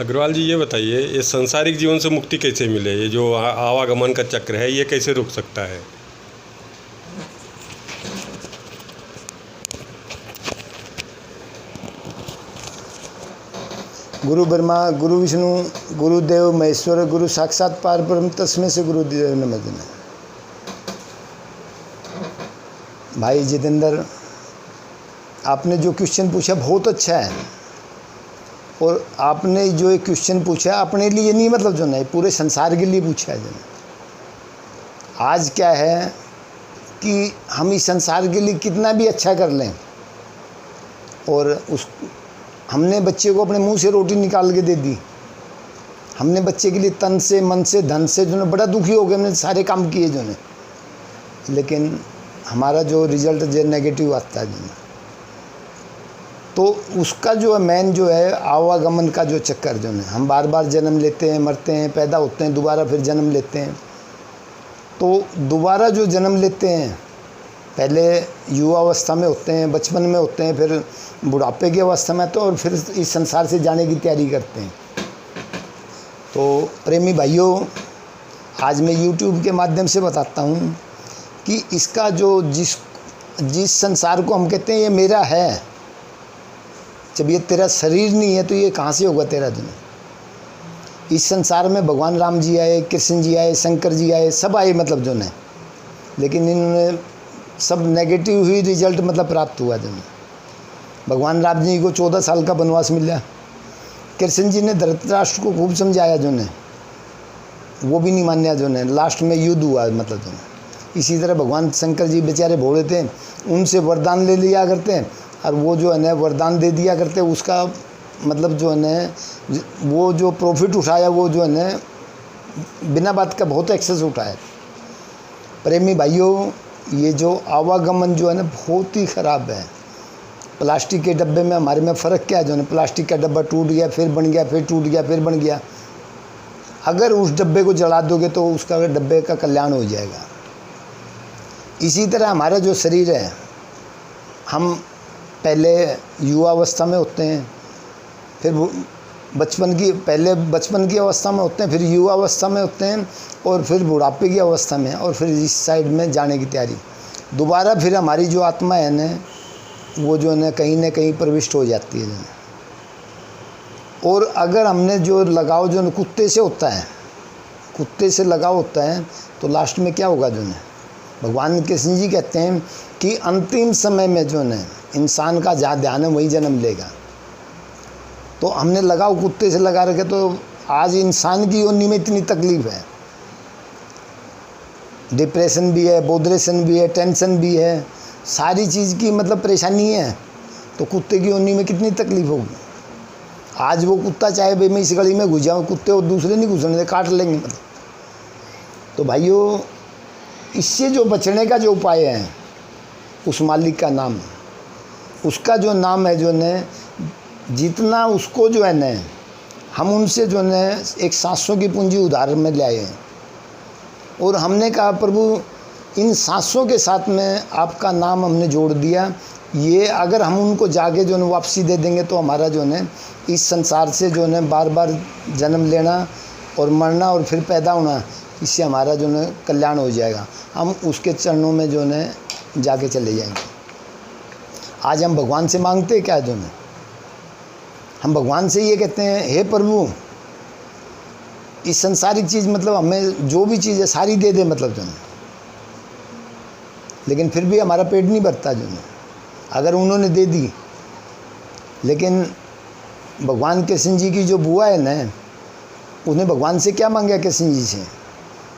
अग्रवाल जी, ये बताइए, ये सांसारिक जीवन से मुक्ति कैसे मिले? ये जो आवागमन का चक्र है, ये कैसे रुक सकता है? गुरु ब्रह्मा गुरु विष्णु गुरुदेव महेश्वर गुरु साक्षात पार ब्रह्म तस्मै से गुरुदेव नमः। भाई जितेंद्र, आपने जो क्वेश्चन पूछा बहुत अच्छा है, और आपने जो एक क्वेश्चन पूछा अपने लिए नहीं, मतलब जो नहीं पूरे संसार के लिए पूछा है। जो आज क्या है कि हम इस संसार के लिए कितना भी अच्छा कर लें, और हमने बच्चे को अपने मुंह से रोटी निकाल के दे दी, हमने बच्चे के लिए तन से मन से धन से जो है बड़ा दुखी हो गए, हमने सारे काम किए जो है, लेकिन हमारा जो रिजल्ट जो नेगेटिव आता है जो, तो उसका जो है मेन जो है आवागमन का जो चक्कर जो है, हम बार बार जन्म लेते हैं, मरते हैं, पैदा होते हैं, दोबारा फिर जन्म लेते हैं। तो दोबारा जो जन्म लेते हैं, पहले युवा अवस्था में होते हैं, बचपन में होते हैं, फिर बुढ़ापे की अवस्था में, तो और फिर इस संसार से जाने की तैयारी करते हैं। तो प्रेमी भाइयों, आज मैं YouTube के माध्यम से बताता हूँ कि इसका जो जिस संसार को हम कहते हैं ये मेरा है, जब ये तेरा शरीर नहीं है तो ये कहाँ से होगा तेरा दिन? इस संसार में भगवान राम जी आए, कृष्ण जी आए, शंकर जी आए, सब आए, मतलब जो है, लेकिन इन्होंने सब नेगेटिव ही रिजल्ट मतलब प्राप्त हुआ। जो भगवान राम जी को 14 साल का वनवास मिला, कृष्ण जी ने धृतराष्ट्र को खूब समझाया जो है, वो भी नहीं मान्या जो है, लास्ट में युद्ध हुआ, मतलब जो है। इसी तरह भगवान शंकर जी बेचारे भोले थे, उनसे वरदान ले लिया करते हैं, और वो जो है ना वरदान दे दिया करते, उसका मतलब जो है ना वो जो प्रॉफिट उठाया वो जो है ना बिना बात का बहुत एक्सेस उठाया। प्रेमी भाइयों, ये जो आवागमन जो है ना बहुत ही ख़राब है। प्लास्टिक के डब्बे में हमारे में फ़र्क क्या है? जो है प्लास्टिक का डब्बा टूट गया, फिर बन गया, फिर टूट गया, फिर बन गया। अगर उस डब्बे को जला दोगे तो उसका डब्बे का कल्याण हो जाएगा। इसी तरह हमारा जो शरीर है, हम पहले युवा अवस्था में होते हैं, फिर पहले बचपन की अवस्था में होते हैं, फिर युवा अवस्था में होते हैं, और फिर बुढ़ापे की अवस्था में, और फिर इस साइड में जाने की तैयारी। दोबारा फिर हमारी जो आत्मा है ना वो जो है ना कहीं प्रविष्ट हो जाती है। और अगर हमने जो लगाव जो कुत्ते से होता है, कुत्ते से लगाव होता है, तो लास्ट में क्या होगा? जो है भगवान कृष्ण जी कहते हैं कि अंतिम समय में जो है इंसान का जहाँ ध्यान है वही जन्म लेगा। तो हमने लगाव कुत्ते से लगा रखे, तो आज इंसान की योनि में इतनी तकलीफ है, डिप्रेशन भी है, बोधरेशन भी है, टेंशन भी है, सारी चीज़ की मतलब परेशानी है। तो कुत्ते की योनि में कितनी तकलीफ होगी? आज वो कुत्ता चाहे भाई मैं इस गली में घुस जाऊँ, कुत्ते और दूसरे नहीं घुसने, काट लेंगे मतलब। तो भाइयों, इससे जो बचने का जो उपाय है, उस मालिक का नाम, उसका जो नाम है जो न, जितना उसको जो है न हम उनसे जो न एक 700 की पूंजी उधार में ले आए हैं, और हमने कहा प्रभु इन 700 के साथ में आपका नाम हमने जोड़ दिया, ये अगर हम उनको जाके जो है वापसी दे देंगे तो हमारा जो है इस संसार से जो है बार बार जन्म लेना और मरना और फिर पैदा होना, इससे हमारा जो है कल्याण हो जाएगा। हम उसके चरणों में जो है जाके चले जाएंगे। आज हम भगवान से मांगते हैं क्या? जो है हम भगवान से ये कहते हैं, हे प्रभु इस संसारिक चीज़ मतलब हमें जो भी चीज़ है सारी दे दे, मतलब जो है, लेकिन फिर भी हमारा पेट नहीं भरता जो है। अगर उन्होंने दे दी, लेकिन भगवान कृष्ण जी की जो बुआ है ना, उसने भगवान से क्या मांगा कृष्ण जी से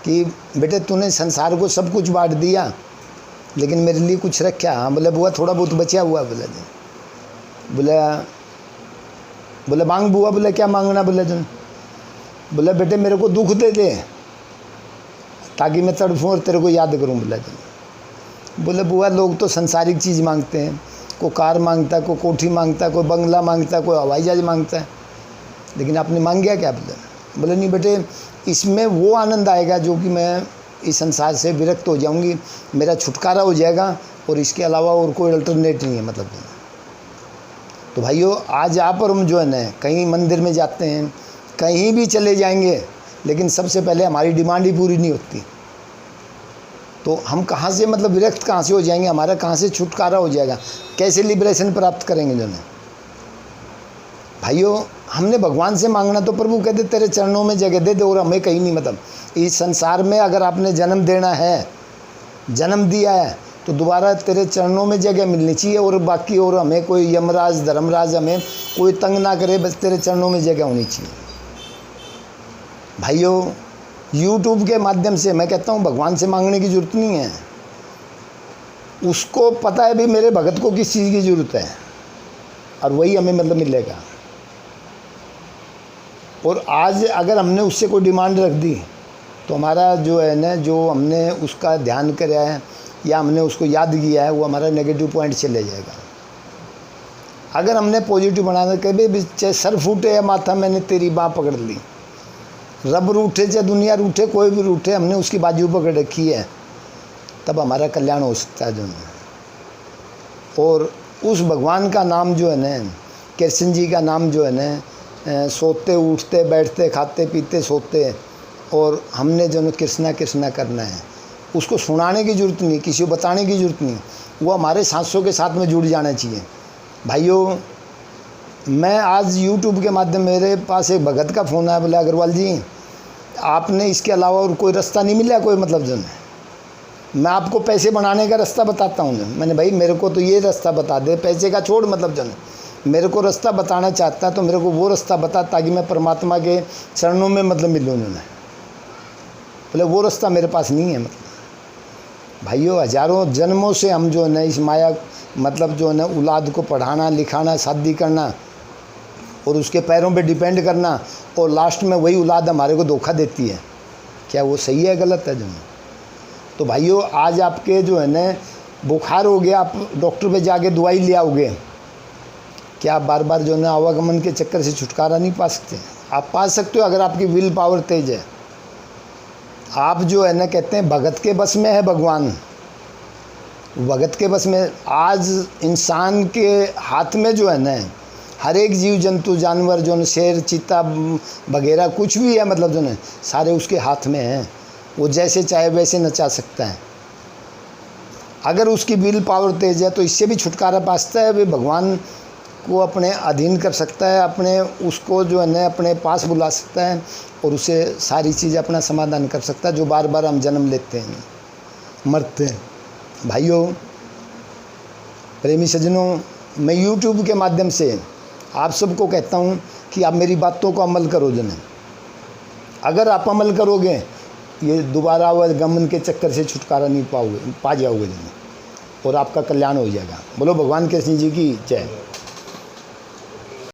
कि बेटे तूने संसार को सब कुछ बांट दिया, लेकिन मेरे लिए कुछ रखा? हाँ बोले बुआ थोड़ा बहुत बचा हुआ। बोले मांग बुआ। बोले क्या मांगना? बोले बेटे मेरे को दुख दे दे ताकि मैं तड़फूँ और तेरे को याद करूँ। बोले बुआ लोग तो संसारिक चीज़ मांगते हैं, कोई कार मांगता है, कोई कोठी मांगता है, कोई बंगला मांगता है, कोई हवाई जहाज मांगता है, लेकिन आपने मांग गया क्या? बोले नहीं बेटे, इसमें वो आनंद आएगा जो कि मैं इस संसार से विरक्त हो जाऊंगी, मेरा छुटकारा हो जाएगा, और इसके अलावा और कोई अल्टरनेट नहीं है, मतलब। तो भाइयों आज आप और हम जो है ना कहीं मंदिर में जाते हैं, कहीं भी चले जाएंगे, लेकिन सबसे पहले हमारी डिमांड ही पूरी नहीं होती, तो हम कहाँ से मतलब विरक्त कहाँ से हो जाएंगे, हमारा कहाँ से छुटकारा हो जाएगा, कैसे लिबरेशन प्राप्त करेंगे जो है। भाइयों हमने भगवान से मांगना तो प्रभु कहते तेरे चरणों में जगह दे दे, और हमें कहीं नहीं, मतलब इस संसार में अगर आपने जन्म देना है, जन्म दिया है, तो दोबारा तेरे चरणों में जगह मिलनी चाहिए, और बाकी और हमें कोई यमराज धर्मराज हमें कोई तंग ना करे, बस तेरे चरणों में जगह होनी चाहिए। भाइयों YouTube के माध्यम से मैं कहता हूँ भगवान से मांगने की ज़रूरत नहीं है, उसको पता है भी मेरे भगत को किस चीज़ की ज़रूरत है, और वही हमें मतलब मिलेगा। और आज अगर हमने उससे कोई डिमांड रख दी तो हमारा जो है ना, जो हमने उसका ध्यान कराया है या हमने उसको याद किया है, वो हमारा नेगेटिव पॉइंट चले जाएगा। अगर हमने पॉजिटिव बनाना, कभी चाहे सर फूटे या माथा मैंने तेरी बाँ पकड़ ली, रब रूठे चाहे दुनिया रूठे, कोई भी रूठे, हमने उसकी बाजू पकड़ रखी है, तब हमारा कल्याण हो सकता है जो है। और उस भगवान का नाम जो है ना, कृष्ण जी का नाम जो है ना, सोते उठते बैठते खाते पीते सोते, और हमने जो है कृष्णा कृष्णा करना है। उसको सुनाने की ज़रूरत नहीं, किसी को बताने की ज़रूरत नहीं, वो हमारे सांसों के साथ में जुड़ जाना चाहिए। भाइयों मैं आज YouTube के माध्यम, मेरे पास एक भगत का फ़ोन आया, बोले अग्रवाल जी आपने इसके अलावा और कोई रास्ता नहीं मिला कोई, मतलब जो है मैं आपको पैसे बनाने का रास्ता बताता हूँ। मैंने भाई मेरे को तो ये रास्ता बता दे, पैसे का छोड़, मतलब जो है मेरे को रास्ता बताना चाहता है तो मेरे को वो रास्ता बता, ताकि मैं परमात्मा के चरणों में मतलब मिलूँ। उन्होंने बोले वो रास्ता मेरे पास नहीं है। मतलब भाइयों हजारों जन्मों से हम जो है ना इस माया, मतलब जो है ना औलाद को पढ़ाना लिखाना शादी करना और उसके पैरों पे डिपेंड करना, और लास्ट में वही औलाद हमारे को धोखा देती है। क्या वो सही है गलत है जो? तो भाइयों आज आपके जो है ना बुखार हो गया, आप डॉक्टर पे जाके दवाई ले आओगे, क्या आप बार बार जो है ना आवागमन के चक्कर से छुटकारा नहीं पा सकते? आप पा सकते हो अगर आपकी विल पावर तेज है। आप जो है ना कहते हैं भगत के बस में है भगवान, भगत के बस में। आज इंसान के हाथ में जो है ना हर एक जीव जंतु जानवर जो है शेर चीता वगैरह कुछ भी है, मतलब जो है सारे उसके हाथ में हैं, वो जैसे चाहे वैसे नचा सकता है। अगर उसकी विल पावर तेज है तो इससे भी छुटकारा पा सकता है, वे भगवान को अपने अधीन कर सकता है, अपने उसको जो है ना अपने पास बुला सकता है और उसे सारी चीज़ अपना समाधान कर सकता है, जो बार बार हम जन्म लेते हैं मरते हैं। भाइयों प्रेमी सज्जनों, मैं YouTube के माध्यम से आप सबको कहता हूँ कि आप मेरी बातों को अमल करो जन। अगर आप अमल करोगे ये दोबारा आवागमन के चक्कर से छुटकारा नहीं पा जाओगे जन, और आपका कल्याण हो जाएगा। बोलो भगवान कृष्ण जी की जय।